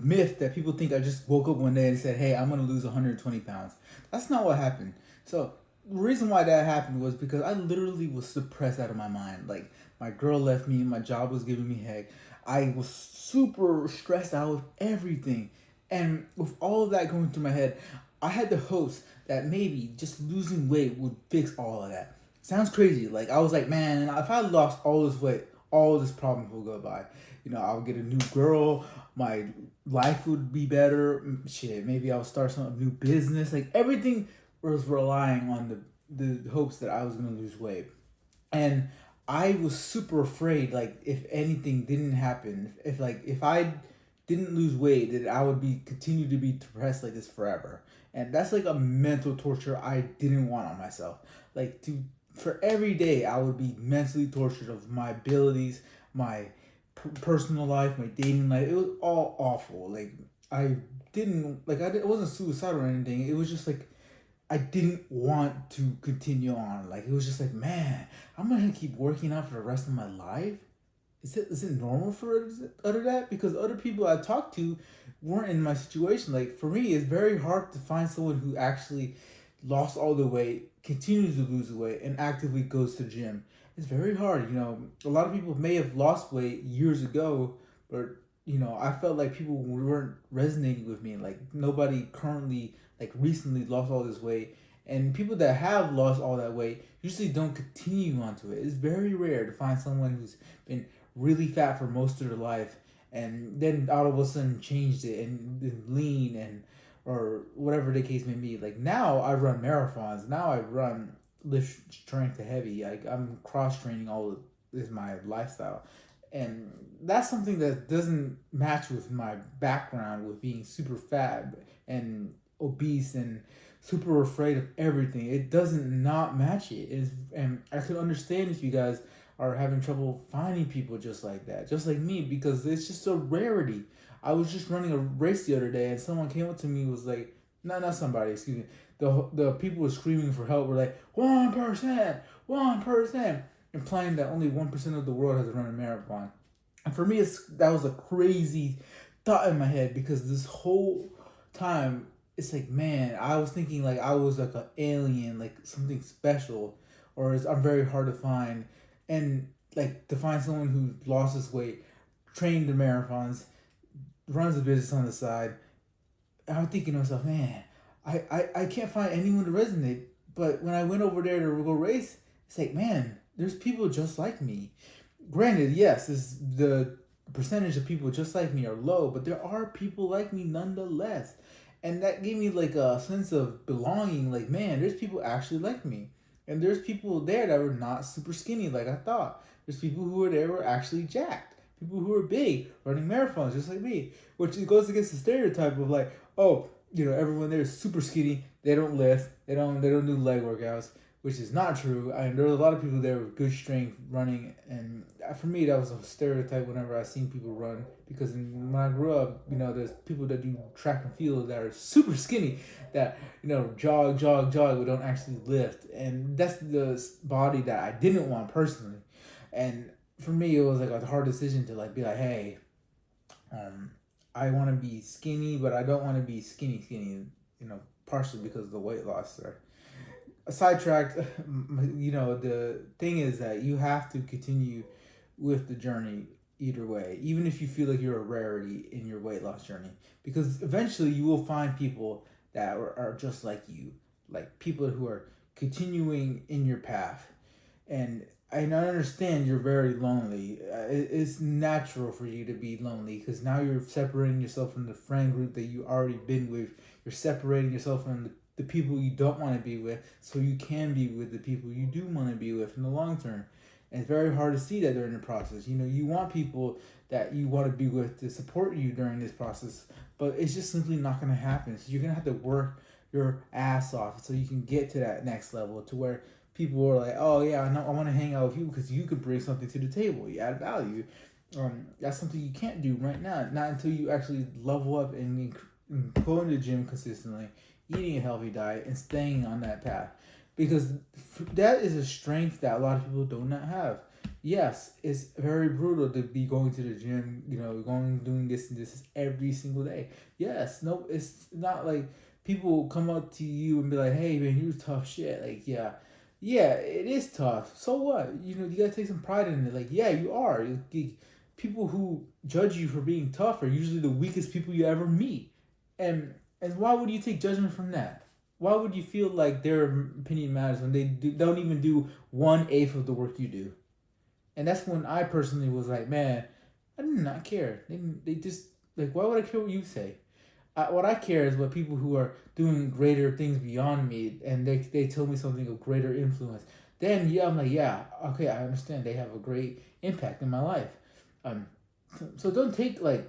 myth that people think I just woke up one day and said, hey, I'm going to lose 120 pounds. That's not what happened. So the reason why that happened was because I literally was suppressed out of my mind. Like, my girl left me, my job was giving me heck. I was super stressed out with everything. And with all of that going through my head, I had the hopes that maybe just losing weight would fix all of that. Sounds crazy. Like, I was like, man, if I lost all this weight, all this problems will go by. I'll get a new girl. My life would be better. Shit, maybe I'll start some new business. Like, everything was relying on the hopes that I was gonna lose weight, and I was super afraid. Like, if anything didn't happen, if I didn't lose weight, that I would be continue to be depressed like this forever. And that's like a mental torture I didn't want on myself. Like, for every day I would be mentally tortured of my abilities, my personal life, my dating life. It was all awful. Like, I didn't like I it wasn't suicidal or anything. It was just like I didn't want to continue on. Like, it was just like, man, I'm gonna keep working out for the rest of my life. Is it normal for other that? Because other people I talked to weren't in my situation. Like, for me, it's very hard to find someone who actually lost all the weight, continues to lose the weight, and actively goes to the gym. It's very hard. A lot of people may have lost weight years ago, but I felt like people weren't resonating with me. Like, nobody currently, like, recently lost all this weight. And people that have lost all that weight usually don't continue onto it. It's very rare to find someone who's been really fat for most of their life and then all of a sudden changed it and been lean and or whatever the case may be. Like, now I run marathons. Now I run lift strength to heavy. I'm cross training all of is my lifestyle. And that's something that doesn't match with my background with being super fat and obese and super afraid of everything. It doesn't not match it. And I could understand if you guys are having trouble finding people just like that, just like me, because it's just a rarity. I was just running a race the other day, and someone came up to me and was like, no, not somebody, excuse me. The people were screaming for help. Were like, 1%, 1%, implying that only 1% of the world has run a marathon. And for me, that was a crazy thought in my head, because this whole time it's like, man, I was thinking like I was like an alien, like something special, or I'm very hard to find. And like, to find someone who lost his weight, trained the marathons, runs a business on the side, I'm thinking to myself, man, I can't find anyone to resonate. But when I went over there to go race, it's like, man, there's people just like me. Granted, yes, the percentage of people just like me are low, but there are people like me nonetheless. And that gave me like a sense of belonging. Like, man, there's people actually like me. And there's people there that were not super skinny like I thought. There's people who were there were actually jacked. People who are big, running marathons just like me. Which goes against the stereotype of like, oh, everyone there is super skinny. They don't lift. They don't do leg workouts, which is not true. I mean, there were a lot of people there with good strength running, and for me, that was a stereotype whenever I seen people run. Because when I grew up, there's people that do track and field that are super skinny, that jog, but don't actually lift, and that's the body that I didn't want personally. And for me, it was like a hard decision to like be like, hey, I want to be skinny, but I don't want to be skinny, partially because of the weight loss there. Sidetracked, the thing is that you have to continue with the journey either way, even if you feel like you're a rarity in your weight loss journey, because eventually you will find people that are just like you, like people who are continuing in your path. And I understand you're very lonely. It's natural for you to be lonely, because now you're separating yourself from the friend group that you already been with. You're separating yourself from the people you don't want to be with, so you can be with the people you do want to be with in the long term. And it's very hard to see that during the process. You want people that you want to be with to support you during this process, but it's just simply not going to happen. So you're going to have to work your ass off so you can get to that next level, to where people are like, oh yeah, I want to hang out with you because you could bring something to the table. You add value. That's something you can't do right now. Not until you actually level up and going to the gym consistently, eating a healthy diet, and staying on that path. Because that is a strength that a lot of people do not have. yes, it's very brutal to be going to the gym, going doing this and this every single day. Yes, no, it's not like people come up to you and be like, "Hey, man, you're tough shit." Like, yeah, yeah, it is tough. So what? You gotta take some pride in it. Like, yeah, you are. People who judge you for being tough are usually the weakest people you ever meet, and why would you take judgment from that? Why would you feel like their opinion matters when don't even do 1/8 of the work you do? And that's when I personally was like, man, I did not care. They just, like, why would I care what you say? What I care is what people who are doing greater things beyond me and they tell me something of greater influence. Then, yeah, I'm like, yeah, okay, I understand. They have a great impact in my life. Um, so don't take, like,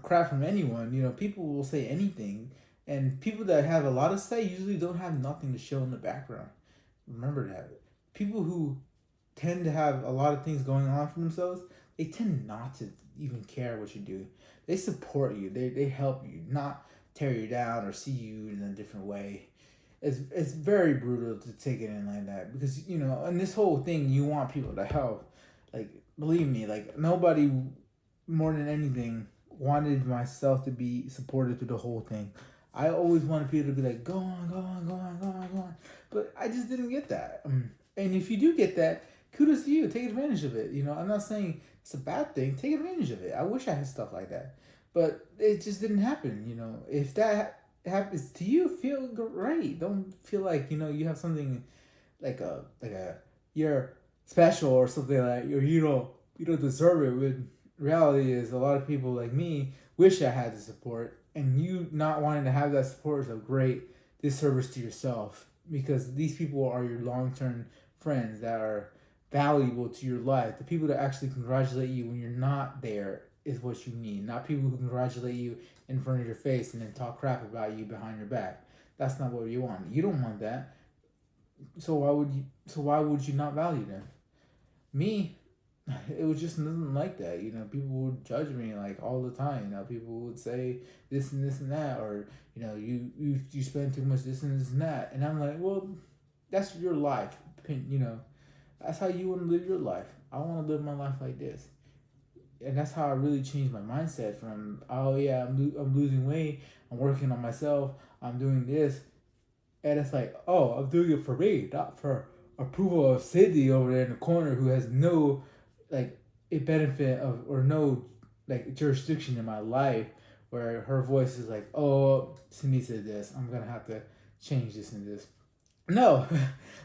crap from anyone. People will say anything. And people that have a lot to say usually don't have nothing to show in the background. Remember that. People who tend to have a lot of things going on for themselves, they tend not to even care what you do. They support you. They help you, not tear you down or see you in a different way. It's very brutal to take it in like that because in this whole thing you want people to help. Like, believe me, like, nobody more than anything wanted myself to be supported through the whole thing. I always wanted people to be like, go on, go on, go on, go on, go on. But I just didn't get that. And if you do get that, kudos to you. Take advantage of it. I'm not saying it's a bad thing. Take advantage of it. I wish I had stuff like that. But it just didn't happen. If that happens to you, feel great. Don't feel like, you have something like a you're special or something like that. Or you don't deserve it. When reality is a lot of people like me wish I had the support, and you not wanting to have that support is a great disservice to yourself because these people are your long-term friends that are valuable to your life. The people that actually congratulate you when you're not there is what you need, not people who congratulate you in front of your face and then talk crap about you behind your back. That's not what you want. You don't want that. So why would you not value them? Me, it was just nothing like that. People would judge me like all the time. People would say this and this and that, or you spend too much this and this and that, and I'm like, well, that's your life. That's how you want to live your life. I want to live my life like this, and that's how I really changed my mindset from, oh yeah, I'm losing weight, I'm working on myself, I'm doing this, and it's like, oh, I'm doing it for me, not for approval of Cindy over there in the corner who has no, like, a benefit of, or no, like, jurisdiction in my life, where her voice is like, oh, Cindy said this, I'm gonna have to change this and this. No,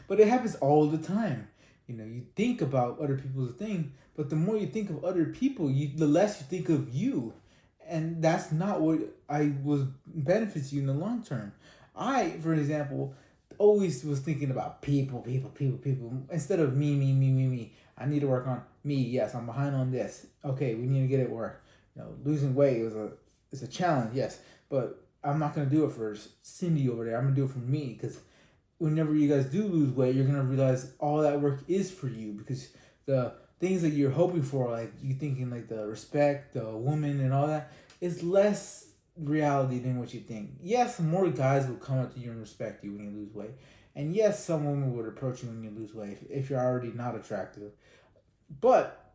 but it happens all the time. You think about other people's thing, but the more you think of other people, the less you think of you, and that's not what I was benefits you in the long term. I, for example, always was thinking about people, people, people, people, instead of me, me, me, me, me. I need to work on me. Yes, I'm behind on this. Okay, we need to get it work. Losing weight is a challenge. Yes, but I'm not gonna do it for Cindy over there. I'm gonna do it for me because whenever you guys do lose weight, you're gonna realize all that work is for you because the things that you're hoping for, like you thinking like the respect, the woman, and all that, is less reality than what you think. Yes, more guys will come up to you and respect you when you lose weight, and yes, some women would approach you when you lose weight if you're already not attractive. But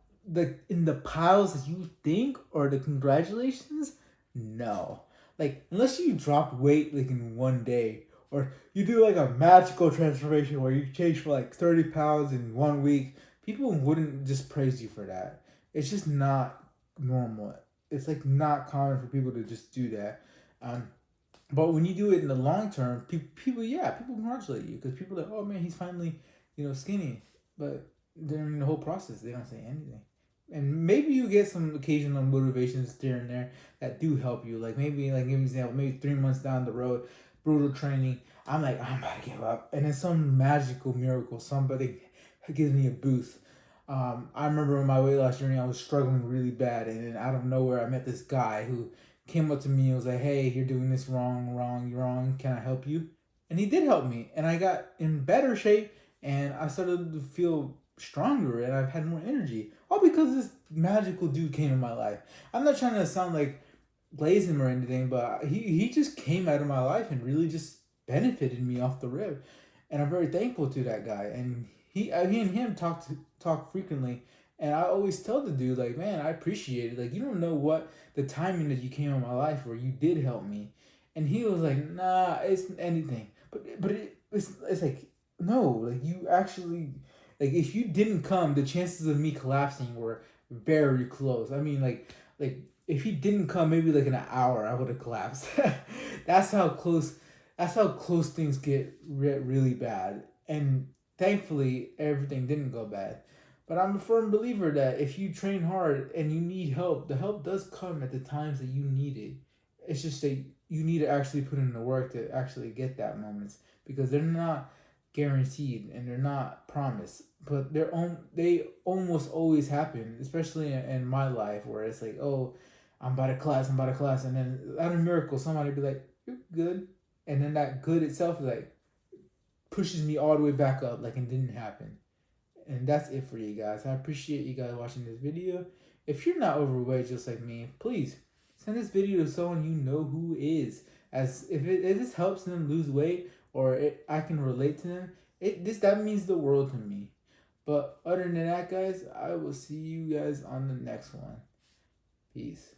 in the piles that you think or the congratulations, no. Like, unless you drop weight like in one day, or you do like a magical transformation where you change for like 30 pounds in 1 week, people wouldn't just praise you for that. It's just not normal. It's like not common for people to just do that. Um, but when you do it in the long term, people congratulate you because people are like, oh man, he's finally, skinny. But during the whole process, they don't say anything. And maybe you get some occasional motivations here and there that do help you. Like, maybe, like, give an example, maybe 3 months down the road, brutal training, I'm like, I'm about to give up. And then some magical miracle, somebody gives me a boost. I remember in my weight loss journey, I was struggling really bad. And then out of nowhere, I met this guy who came up to me and was like, hey, you're doing this wrong, wrong, you're wrong. Can I help you? And he did help me. And I got in better shape and I started to feel stronger and I've had more energy. All because this magical dude came in my life. I'm not trying to sound like blaze him or anything, but he just came out of my life and really just benefited me off the rip. And I'm very thankful to that guy. And he and him talked talk frequently. And I always tell the dude, like, man, I appreciate it. Like, you don't know what the timing that you came in my life where you did help me. And he was like, nah, it's anything. It's like, no, like, you actually, like, if you didn't come, the chances of me collapsing were very close. I mean, like, if he didn't come, maybe like in an hour, I would have collapsed. that's how close. That's how close things get really bad. And thankfully, everything didn't go bad. But I'm a firm believer that if you train hard and you need help, the help does come at the times that you need it. It's just that you need to actually put in the work to actually get that moments, because they're not guaranteed and they're not promised, but they almost always happen, especially in my life where it's like, oh, I'm about to class, and then out of miracle somebody be like, you're good, and then that good itself is like pushes me all the way back up like it didn't happen. And that's it for you guys. I appreciate you guys watching this video. If you're not overweight just like me, please send this video to someone you know who is. As if this helps them lose weight, or I can relate to them, that means the world to me. But other than that, guys, I will see you guys on the next one. Peace.